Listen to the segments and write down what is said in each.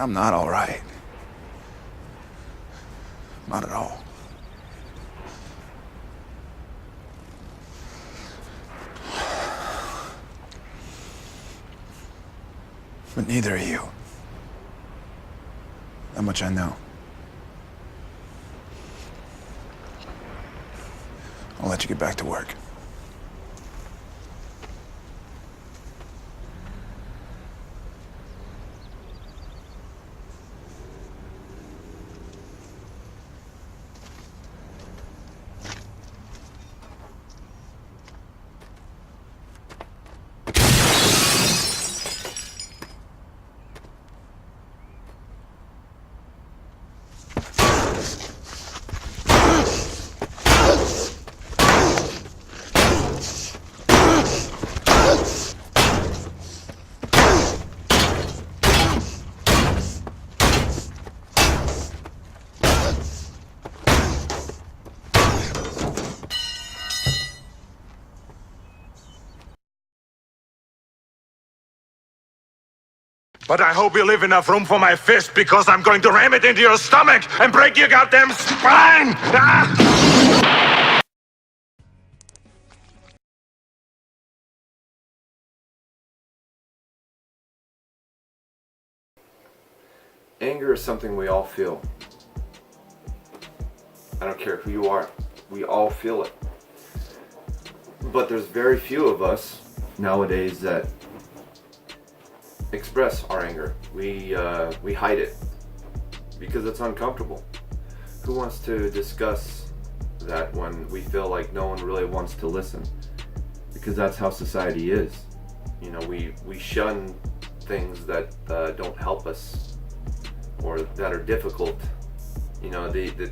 I'm not all right. Not at all. But neither are you. That much I know. I'll let you get back to work. But I hope you leave enough room for my fist, because I'm going to ram it into your stomach and break your goddamn spine! Ah! Anger is something we all feel. I don't care who you are, we all feel it. But there's very few of us nowadays that express our anger. We hide it because it's uncomfortable. Who wants to discuss that when we feel like no one really wants to listen? Because that's how society is. You know, we shun things that don't help us or that are difficult. You know, the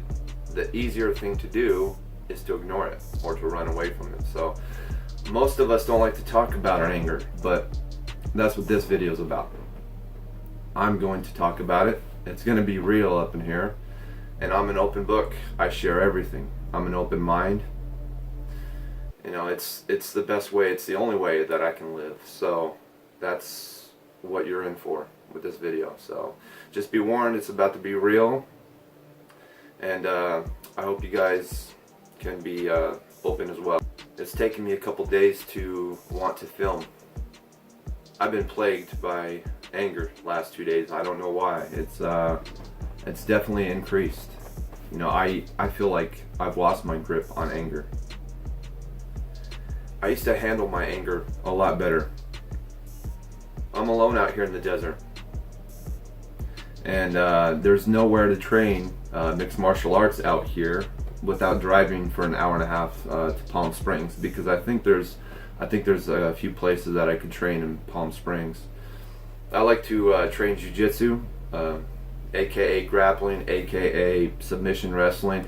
easier thing to do is to ignore it or to run away from it. So most of us don't like to talk about our anger, but that's what this video is about. I'm going to talk about it. It's going to be real up in here, and I'm an open book. I share everything. I'm an open mind. You know, it's the best way, it's the only way that I can live. So that's what you're in for with this video. So just be warned, it's about to be real, and I hope you guys can be open as well. It's taken me a couple days to want to film. I've been plagued by anger the last 2 days. I don't know why. It's definitely increased. You know, I feel like I've lost my grip on anger. I used to handle my anger a lot better. I'm alone out here in the desert, and there's nowhere to train mixed martial arts out here without driving for an hour and a half to Palm Springs, because I think there's a few places that I could train in Palm Springs. I like to train jiu-jitsu, aka grappling, aka submission wrestling.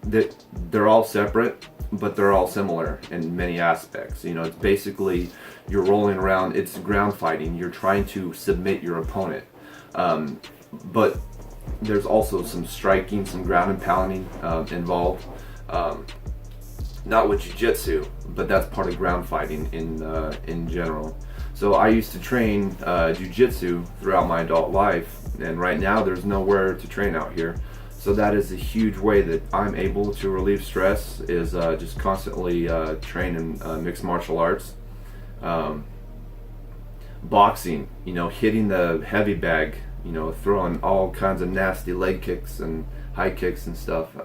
They're all separate, but they're all similar in many aspects. You know, it's basically you're rolling around, it's ground fighting, you're trying to submit your opponent. But there's also some striking, some ground and pounding involved. Not with jiu-jitsu, but that's part of ground fighting in general. So I used to train jiu-jitsu throughout my adult life, and right now there's nowhere to train out here. So that is a huge way that I'm able to relieve stress, is just constantly training mixed martial arts. Boxing, you know, hitting the heavy bag, you know, throwing all kinds of nasty leg kicks and high kicks and stuff.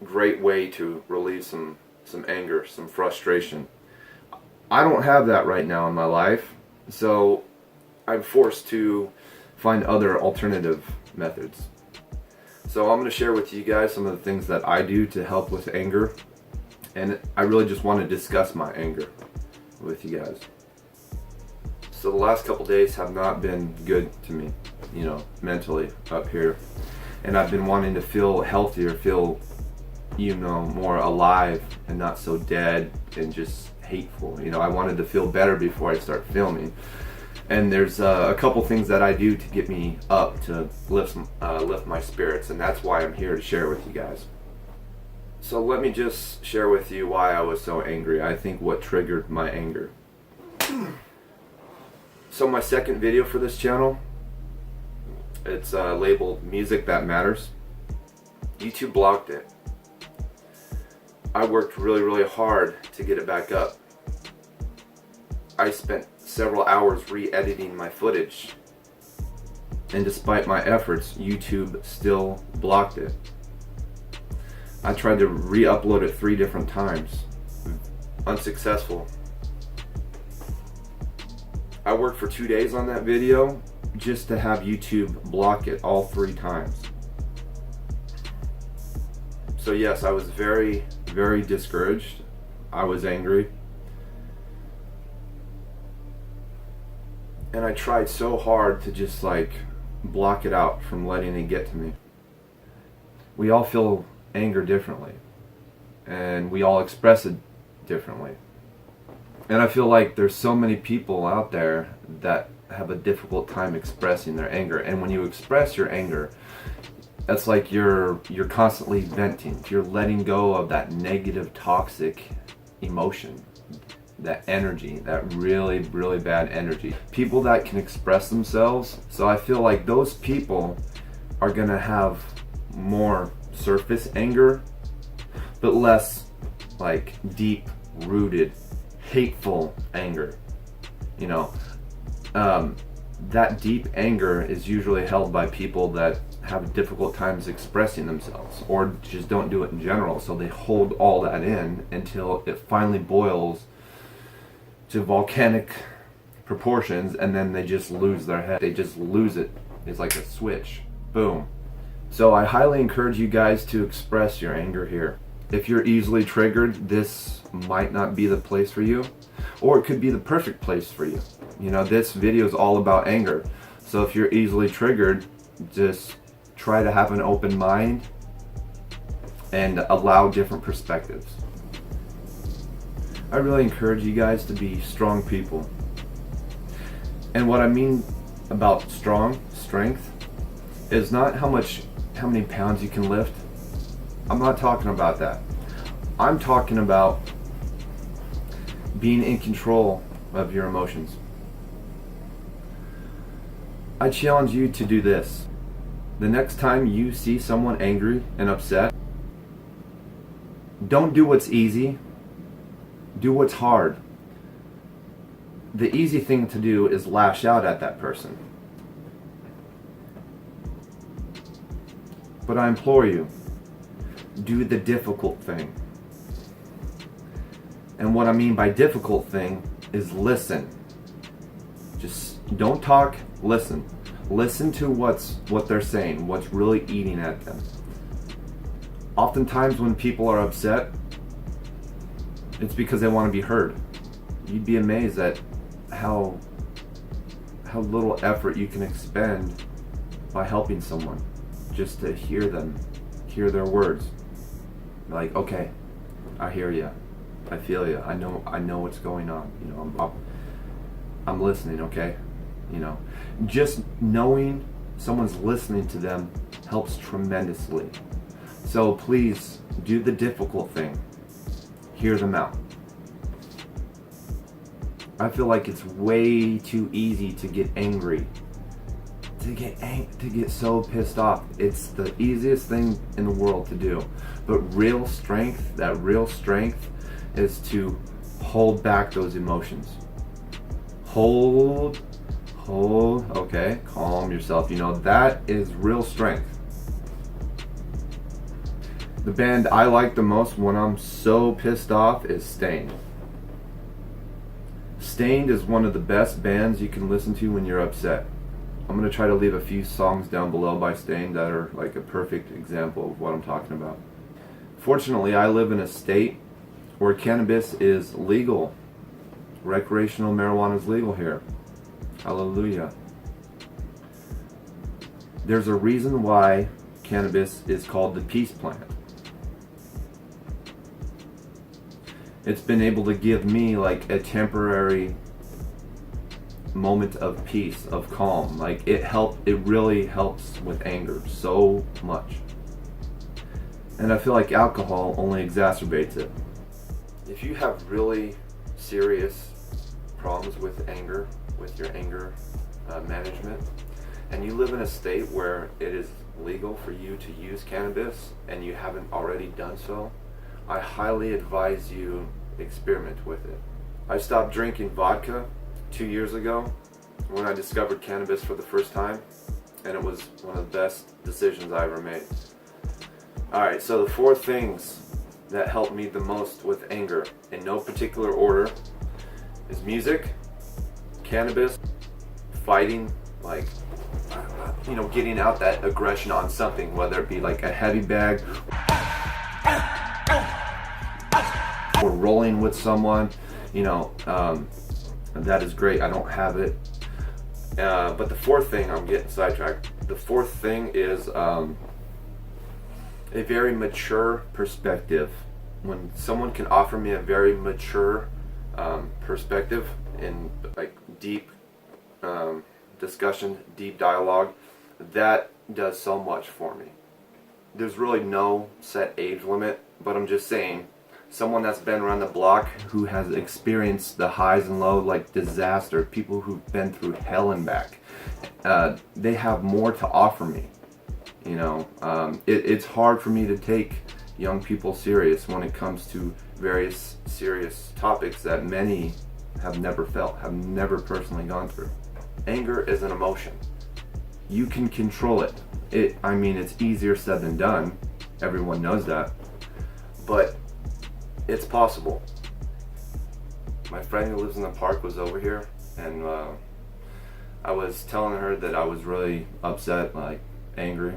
Great way to relieve some anger, some frustration. I don't have that right now in my life, so I'm forced to find other alternative methods. So I'm going to share with you guys some of the things that I do to help with anger, and I really just want to discuss my anger with you guys. So the last couple days have not been good to me, you know, mentally up here, and I've been wanting to feel healthier, feel, you know, more alive and not so dead and just hateful. You know, I wanted to feel better before I start filming, and there's a couple things that I do to get me up, to lift my spirits, and that's why I'm here to share with you guys. So let me just share with you why I was so angry. I think what triggered my anger. So my second video for this channel It's labeled Music That Matters. YouTube blocked it. I worked really hard to get it back up. I spent several hours re-editing my footage, and despite my efforts, YouTube still blocked it. I tried to re-upload it 3 different times. Unsuccessful. I worked for 2 days on that video just to have YouTube block it all 3 times. So yes, I was very discouraged. I was angry. And I tried so hard to just like block it out from letting it get to me. We all feel anger differently, and we all express it differently. And I feel like there's so many people out there that have a difficult time expressing their anger. And when you express your anger, that's like you're constantly venting. You're letting go of that negative, toxic emotion, that energy, that really bad energy. People that can express themselves. So I feel like those people are gonna have more surface anger, but less like deep rooted hateful anger. You know, that deep anger is usually held by people that have difficult times expressing themselves, or just don't do it in general. So they hold all that in until it finally boils to volcanic proportions, and then they just lose their head. They just lose it. It's like a switch. Boom. So I highly encourage you guys to express your anger here. If you're easily triggered, this might not be the place for you, or it could be the perfect place for you. You know, this video is all about anger. So if you're easily triggered, just try to have an open mind and allow different perspectives. I really encourage you guys to be strong people. And what I mean about strength, is not how many pounds you can lift. I'm not talking about that. I'm talking about being in control of your emotions. I challenge you to do this. The next time you see someone angry and upset, don't do what's easy. Do what's hard. The easy thing to do is lash out at that person. But I implore you, do the difficult thing. And what I mean by difficult thing is listen. Just don't talk, listen. Listen to what they're saying, what's really eating at them. Oftentimes when people are upset, it's because they want to be heard. You'd be amazed at how little effort you can expend by helping someone, just to hear them, hear their words. Like, okay, I hear you, I feel you, I know what's going on. You know, I'm listening. Okay, you know, just knowing someone's listening to them helps tremendously. So please do the difficult thing. Hear them out. I feel like it's way too easy to get angry, to get so pissed off. It's the easiest thing in the world to do. But real strength, that real strength, is to hold back those emotions. Hold, okay, calm yourself. You know, that is real strength. The band I like the most when I'm so pissed off is Staind. Staind is one of the best bands you can listen to when you're upset. I'm going to try to leave a few songs down below by Staind that are like a perfect example of what I'm talking about. Fortunately, I live in a state where cannabis is legal. Recreational marijuana is legal here. Hallelujah. There's a reason why cannabis is called the peace plant. It's been able to give me like a temporary moment of peace, of calm. Like it really helps with anger so much. And I feel like alcohol only exacerbates it. If you have really serious problems with anger, with your anger management, and you live in a state where it is legal for you to use cannabis and you haven't already done so, I highly advise you experiment with it. I stopped drinking vodka 2 years ago when I discovered cannabis for the first time, and it was one of the best decisions I ever made. Alright, so the 4 things that helped me the most with anger, in no particular order, is music, cannabis, fighting, like, you know, getting out that aggression on something, whether it be like a heavy bag or rolling with someone, you know, that is great. I don't have it. But the 4th thing, I'm getting sidetracked. The 4th thing is a very mature perspective. When someone can offer me a very mature perspective in like deep discussion, deep dialogue, that does so much for me. There's really no set age limit, but I'm just saying, someone that's been around the block, who has experienced the highs and lows, like disaster, people who've been through hell and back, they have more to offer me. You know, it's hard for me to take young people serious when it comes to various serious topics that many have never felt, have never personally gone through. Anger is an emotion. You can control it. I mean, it's easier said than done. Everyone knows that. But it's possible. My friend who lives in the park was over here, and I was telling her that I was really upset, like angry,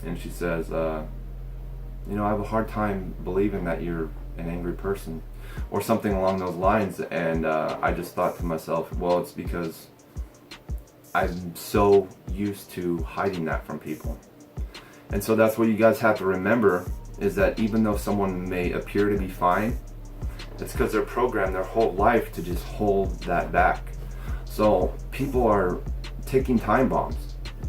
and she says, you know, I have a hard time believing that you're an angry person, or something along those lines. And I just thought to myself, well, it's because I'm so used to hiding that from people. And so that's what you guys have to remember, is that even though someone may appear to be fine, it's because they're programmed their whole life to just hold that back. So people are ticking time bombs.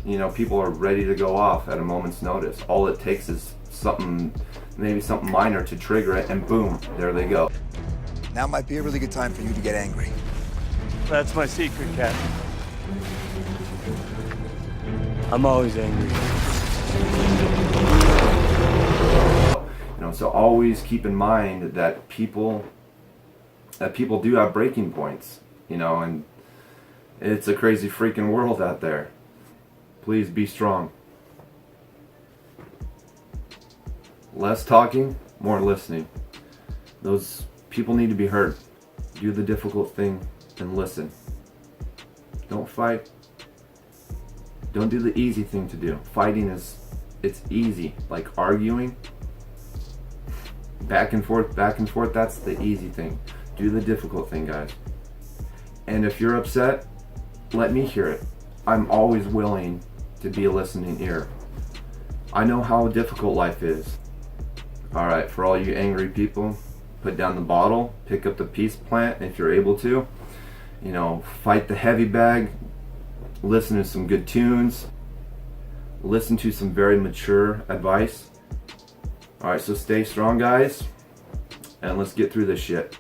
You know, people are ready to go off at a moment's notice. All it takes is something, maybe something minor to trigger it, and boom, there they go. Now might be a really good time for you to get angry. That's my secret, Cat. I'm always angry. You know, so always keep in mind that people do have breaking points, you know, and it's a crazy freaking world out there. Please be strong. Less talking, more listening. Those people need to be heard. Do the difficult thing and listen. Don't fight. Don't do the easy thing to do. Fighting it's easy. Like arguing, back and forth, that's the easy thing. Do the difficult thing, guys. And if you're upset, let me hear it. I'm always willing to be a listening ear. I know how difficult life is. Alright, for all you angry people, put down the bottle, pick up the peace plant if you're able to. You know, fight the heavy bag, listen to some good tunes, listen to some very mature advice. Alright, so stay strong, guys, and let's get through this shit.